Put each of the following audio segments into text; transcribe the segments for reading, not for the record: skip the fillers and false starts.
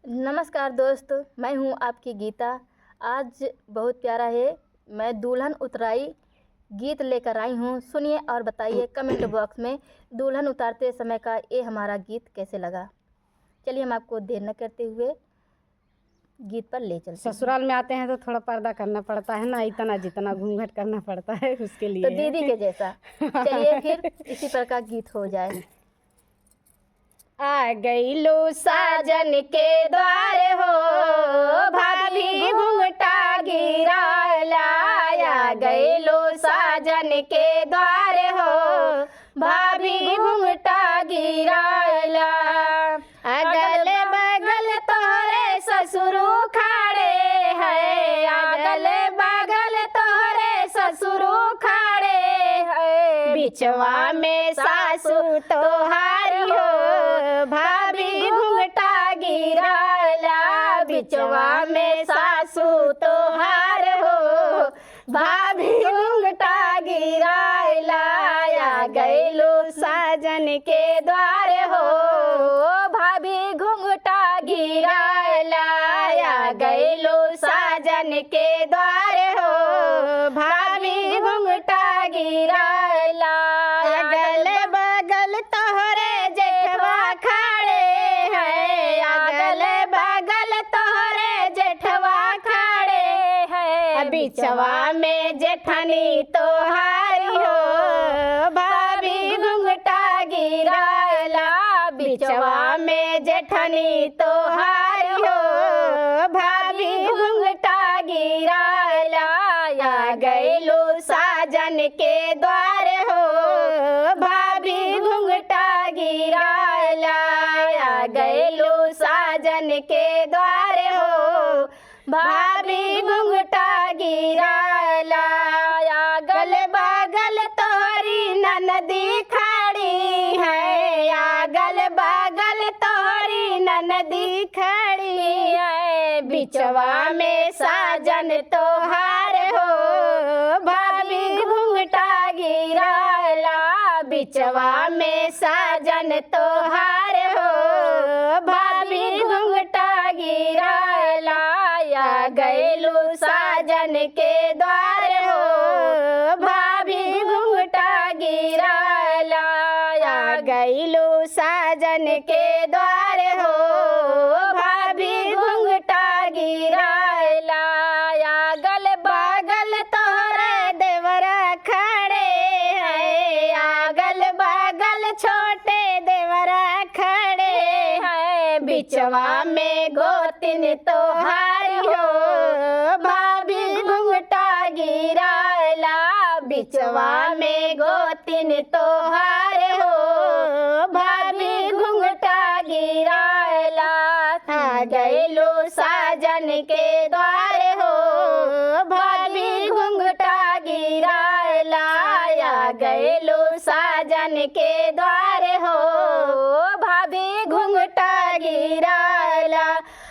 नमस्कार दोस्त, मैं हूं आपकी गीता। आज बहुत प्यारा है, मैं दुल्हन उतराई गीत लेकर आई हूं। सुनिए और बताइए कमेंट बॉक्स में दुल्हन उतारते समय का ये हमारा गीत कैसे लगा। चलिए हम आपको देर न करते हुए गीत पर ले चलते हैं। ससुराल में आते हैं तो थोड़ा पर्दा करना पड़ता है ना, इतना जितना घूंघट करना पड़ता है उसके लिए तो दीदी के जैसा। चलिए फिर इसी प्रकार गीत हो जाए। आ गई लो साजन के द्वार हो, भाभी घूंघटा गिरा लाया। गई लो साजन के द्वार हो, भाभी घूंघटा गिरा ला। अगल बगल तोहरे ससुर खड़े हैं, अगल बगल तोहरे ससुर खड़े हैं। बिचवा में सासू तोहारी हो, भाभी घूंघटा गिराला। बिचवा में सासू तोहार हो, भाभी घूंघटा गिराला। आ गईलो साजन के द्वार हो, भाभी घूंघटा गिराला। आ गईलो साजन के द्वार हो, भाभी घूंघटा गिराला। अगल बगल तोहरे जेठवा खड़े हैं, अगल बगल तोहरे जेठवा खड़े हैं। बिचवा में जेठनी तोहारी हो, भाभी घूंघटा गिराला। बिचवा में जेठनी तोहारी हो, भाभी घूंघटा गिराला। आ गईलो साजन के द्वार हो, भाभी घूंघटा गिराला। आ गईलो साजन के द्वार हो, भाभी घूंघटा गिराला। अगल बगल तोहरी ननदी खड़ी है, अगल बगल तोहरी ननदी खड़ी है। बिचवा में साजन तोहार हो, भाभी घूंघटा गिराला। बिचवा में साजन तोहार हो, भाभी घूंघटा गिराला। आ गईलो साजन के द्वार हो, भाभी घूंघटा गिराला। आ गईलो साजन के द्वार हो, भाभी घूंघटा गिराला। अगल बगल तोहरे देवरा खड़े हैं, अगल बगल छोटे देवरा खड़े हैं। बिचवा में गोतिन तोहारी हो, भाभी घूंघटा गिराला। बिचवा में गोतिन तोहार हो, भाभी घूंघटा गिराला। आ गईलो साजन के द्वार हो, भाभी घूंघटा गिराला। आ गईलो साजन के द्वार हो, भाभी घूंघटा गिराला।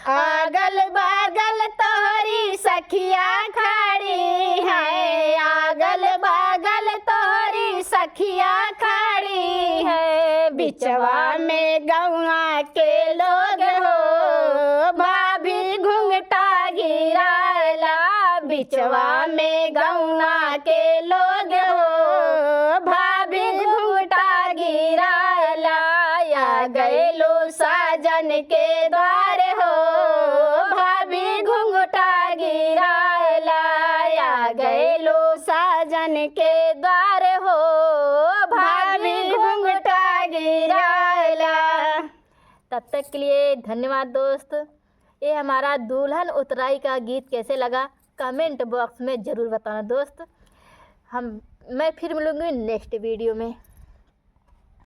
अगल बगल तोहरी सखिया खड़ी है, अगल बगल तोहरी सखिया खड़ी है। बिचवा में गौआ के लोग हो, भाभी घूंघटा गिराला। बिचवा में गौआ के लोग हो, भाभी घूंघटा गिराला। आ गईलो साजन के द्वार हो, भाभी घूंघटा गिराला। आ गईलो साजन के द्वार हो, भाभी घूंघटा गिराला। तब तक के लिए धन्यवाद दोस्त। ये हमारा दुल्हन उतराई का गीत कैसे लगा कमेंट बॉक्स में ज़रूर बताना दोस्त। मैं फिर मिलूँगी नेक्स्ट वीडियो में।